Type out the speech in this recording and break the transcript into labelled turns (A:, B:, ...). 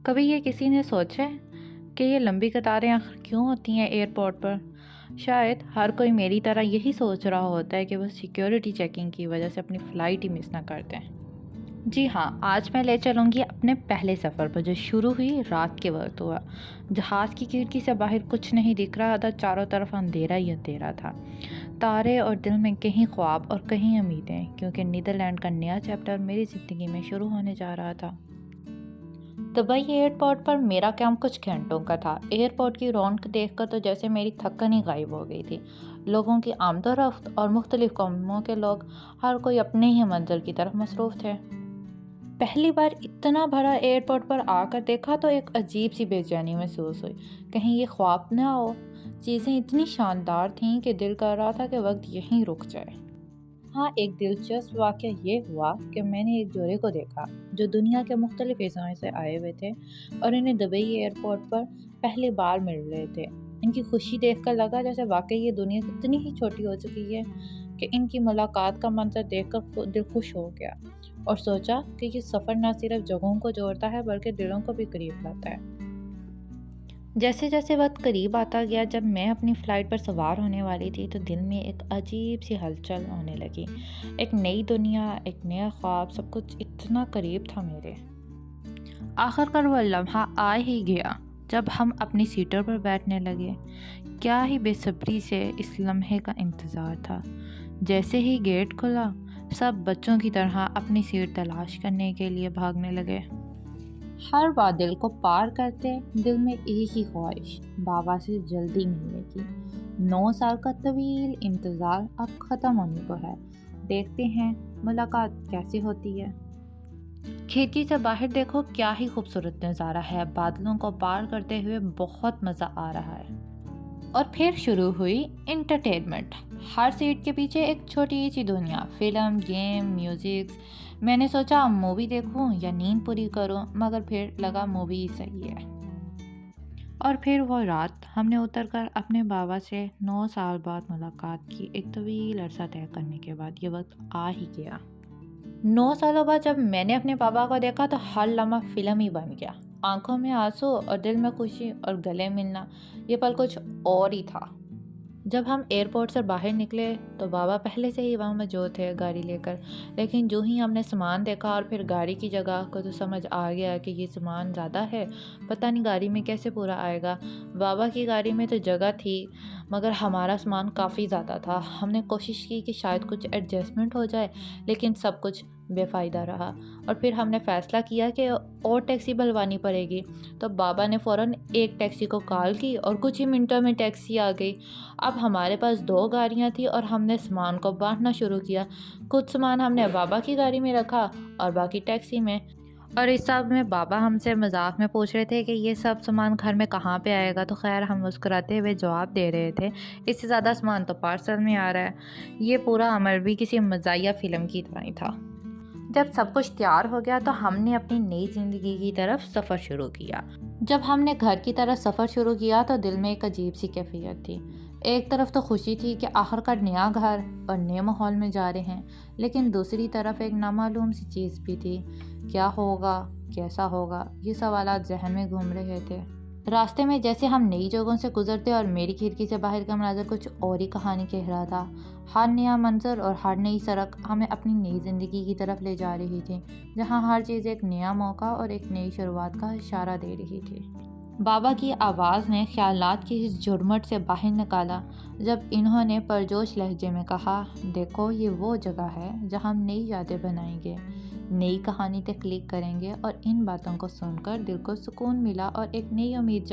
A: کبھی یہ کسی نے سوچا ہے کہ یہ لمبی قطاریں آخر کیوں ہوتی ہیں ایئرپورٹ پر؟ شاید ہر کوئی میری طرح یہی سوچ رہا ہوتا ہے کہ وہ سیکیورٹی چیکنگ کی وجہ سے اپنی فلائٹ ہی مس نہ کرتے ہیں۔ جی ہاں، آج میں لے چلوں گی اپنے پہلے سفر پر جو شروع ہوئی رات کے وقت ہوا۔ جہاز کی کھڑکی سے باہر کچھ نہیں دکھ رہا تھا، چاروں طرف اندھیرا ہی اندھیرا تھا، تارے اور دل میں کہیں خواب اور کہیں امیدیں، کیونکہ نیدرلینڈ کا نیا چیپٹر میری زندگی میں شروع ہونے جا رہا تھا۔ دبئی ایئرپورٹ پر میرا قیام کچھ گھنٹوں کا تھا۔ ایئرپورٹ کی رونق دیکھ کر تو جیسے میری تھکن ہی غائب ہو گئی تھی۔ لوگوں کی آمد و رفت اور مختلف قوموں کے لوگ، ہر کوئی اپنے ہی منزل کی طرف مصروف تھے۔ پہلی بار اتنا بڑا ایئرپورٹ پر آ کر دیکھا تو ایک عجیب سی بے چینی محسوس ہوئی، کہیں یہ خواب نہ ہو۔ چیزیں اتنی شاندار تھیں کہ دل کر رہا تھا کہ وقت یہیں رک جائے۔ ہاں، ایک دلچسپ واقعہ یہ ہوا کہ میں نے ایک جوڑے کو دیکھا جو دنیا کے مختلف حصوں سے آئے ہوئے تھے اور انہیں دبئی ایئرپورٹ پر پہلی بار مل رہے تھے۔ ان کی خوشی دیکھ کر لگا جیسے واقعی یہ دنیا کتنی ہی چھوٹی ہو چکی ہے کہ ان کی ملاقات کا منظر دیکھ کر دل خوش ہو گیا اور سوچا کہ یہ سفر نہ صرف جگہوں کو جوڑتا ہے بلکہ دلوں کو بھی قریب لاتا ہے۔ جیسے جیسے وقت قریب آتا گیا، جب میں اپنی فلائٹ پر سوار ہونے والی تھی تو دل میں ایک عجیب سی ہلچل ہونے لگی۔ ایک نئی دنیا، ایک نیا خواب، سب کچھ اتنا قریب تھا میرے۔ آخر کار وہ لمحہ آ ہی گیا جب ہم اپنی سیٹوں پر بیٹھنے لگے۔ کیا ہی بے صبری سے اس لمحے کا انتظار تھا۔ جیسے ہی گیٹ کھلا، سب بچوں کی طرح اپنی سیٹ تلاش کرنے کے لیے بھاگنے لگے۔ ہر بادل کو پار کرتے دل میں ایک ہی خواہش، بابا سے جلدی ملنے کی۔ 9 سال کا طویل انتظار اب ختم ہونے کو ہے۔ دیکھتے ہیں ملاقات کیسے ہوتی ہے۔ کھڑکی سے باہر دیکھو، کیا ہی خوبصورت نظارہ ہے۔ بادلوں کو پار کرتے ہوئے بہت مزہ آ رہا ہے۔ اور پھر شروع ہوئی انٹرٹینمنٹ۔ ہر سیٹ کے پیچھے ایک چھوٹی سی دنیا، فلم، گیم، میوزک۔ میں نے سوچا مووی دیکھوں یا نیند پوری کروں، مگر پھر لگا مووی ہی صحیح ہے۔ اور پھر وہ رات، ہم نے اتر کر اپنے بابا سے 9 سال بعد ملاقات کی۔ ایک طویل عرصہ طے کرنے کے بعد یہ وقت آ ہی گیا۔ 9 سالوں بعد جب میں نے اپنے بابا کو دیکھا تو ہر لمحہ فلم ہی بن گیا۔ آنکھوں میں آنسو اور دل میں خوشی اور گلے ملنا، یہ پل کچھ اور ہی تھا۔ جب ہم ایئرپورٹ سے باہر نکلے تو بابا پہلے سے ہی وہاں موجود تھے گاڑی لے کر، لیکن جو ہی ہم نے سامان دیکھا اور پھر گاڑی کی جگہ کو تو سمجھ آ گیا کہ یہ سامان زیادہ ہے، پتہ نہیں گاڑی میں کیسے پورا آئے گا۔ بابا کی گاڑی میں تو جگہ تھی مگر ہمارا سامان کافی زیادہ تھا۔ ہم نے کوشش کی کہ شاید کچھ ایڈجسٹمنٹ ہو جائے، لیکن سب کچھ بے فائدہ رہا۔ اور پھر ہم نے فیصلہ کیا کہ اور ٹیکسی بلوانی پڑے گی، تو بابا نے فوراً ایک ٹیکسی کو کال کی اور کچھ ہی منٹوں میں ٹیکسی آ گئی۔ اب ہمارے پاس 2 گاڑیاں تھیں اور ہم نے سامان کو بانٹنا شروع کیا۔ کچھ سامان ہم نے بابا کی گاڑی میں رکھا اور باقی ٹیکسی میں۔ اور اس سب میں بابا ہم سے مذاق میں پوچھ رہے تھے کہ یہ سب سامان گھر میں کہاں پہ آئے گا، تو خیر ہم مسکراتے ہوئے جواب دے رہے تھے، اس سے زیادہ سامان تو پارسل میں آ رہا ہے۔ یہ پورا عمل بھی کسی مزاحیہ فلم کی طرح ہی تھا۔ جب سب کچھ تیار ہو گیا تو ہم نے اپنی نئی زندگی کی طرف سفر شروع کیا۔ جب ہم نے گھر کی طرف سفر شروع کیا تو دل میں ایک عجیب سی کیفیت تھی۔ ایک طرف تو خوشی تھی کہ آخر کار نیا گھر اور نئے ماحول میں جا رہے ہیں، لیکن دوسری طرف ایک نامعلوم سی چیز بھی تھی۔ کیا ہوگا، کیسا ہوگا، یہ سوالات ذہن میں گھوم رہے تھے۔ راستے میں جیسے ہم نئی جگہوں سے گزرتے اور میری کھڑکی سے باہر کا مناظر کچھ اور ہی کہانی کہہ رہا تھا۔ ہر نیا منظر اور ہر نئی سڑک ہمیں اپنی نئی زندگی کی طرف لے جا رہی تھی، جہاں ہر چیز ایک نیا موقع اور ایک نئی شروعات کا اشارہ دے رہی تھی۔ بابا کی آواز نے خیالات کی اس جھرمٹ سے باہر نکالا جب انہوں نے پرجوش لہجے میں کہا، دیکھو یہ وہ جگہ ہے جہاں ہم نئی یادیں بنائیں گے، نئی کہانی تخلیق کریں گے، اور ان باتوں کو سن کر دل کو سکون ملا اور ایک نئی امید